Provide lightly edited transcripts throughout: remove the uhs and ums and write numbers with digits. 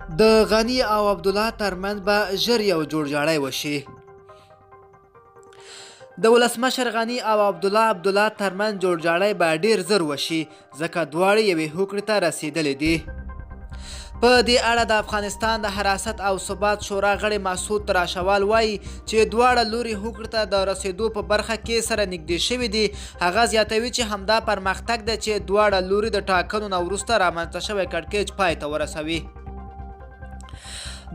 د غني او عبدالله ترمنځ به ژر یو جوړجاړی وشي. د ولسمشر غني او عبدالله ترمنځ جوړجاړی به ډیر زر وشي ځکه دواړه یوې هوکړې ته رسیدلې دي. په دې اړه د افغانستان د حراست او ثبات شورا غړی مسعود تراشوال وایي چې دواړه لوري هوکړې ته د رسیدو په برخه کې سره نږدې شوي دي. هغه زیاتوي چې همدا پرمختګ دی چې دواړه لوري د ټاکنو نه وروسته رامنځته شوی کړکېچ پای ته ورسوي.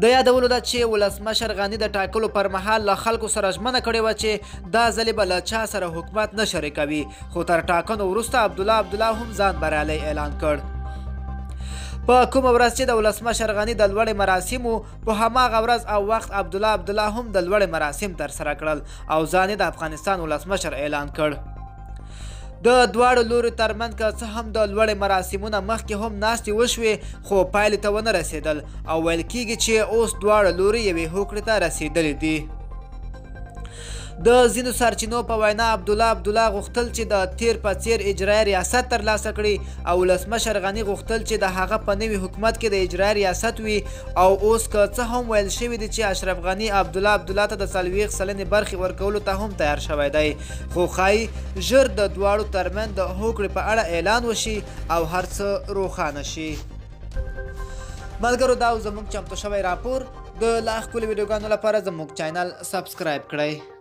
د یادولو ده چې ولسمشر غني د ټاکلو پر مهال له خلکو سره ژمنه کړې وه چې دا ځلې به له چا سره حکومت نه شریکوي، خو تر ټاکنو وروسته عبدالله هم ځان بریالی اعلان کړ. په کومه ورځ چې د ولسمشر غني د لوړې مراسمو په هماغه ورځ او وخت عبدالله هم د لوړې مراسم ترسره کړل او ځان د افغانستان ولسمشر اعلان کړ. د دواړو لوري ترمنځ که څه هم د لوړې مراسمونه مخکې هم ناستې وشوې خو پایلې ته ونه رسېدل او ویل کېږي چې اوس دواړه لوري یوې هوکړې ته رسېدلې دي. د ځینو سرچینو په وینا عبدالله غوښتل چې د تیر په څیر اجرایي ریاست ترلاسه کړي او ولسمشر غني غوښتل چې د هغه په نوي حکومت کې د اجرایي ریاست وي او اوس که څه هم ویل شوي دي چې اشرف غني عبدالله ته د 40 سلنې برخې ورکولو ته هم تیار شوی دی، خو ښایي ژر د دواړو ترمنځ د هوکړې په اړه اعلان وشي او هر څه روښانه شي. ملګرو دا زموږ چمتو شوی راپور. د لا ښکلي ویډیوګانو لپاره زموږ چینل سبسکرایب کړئ.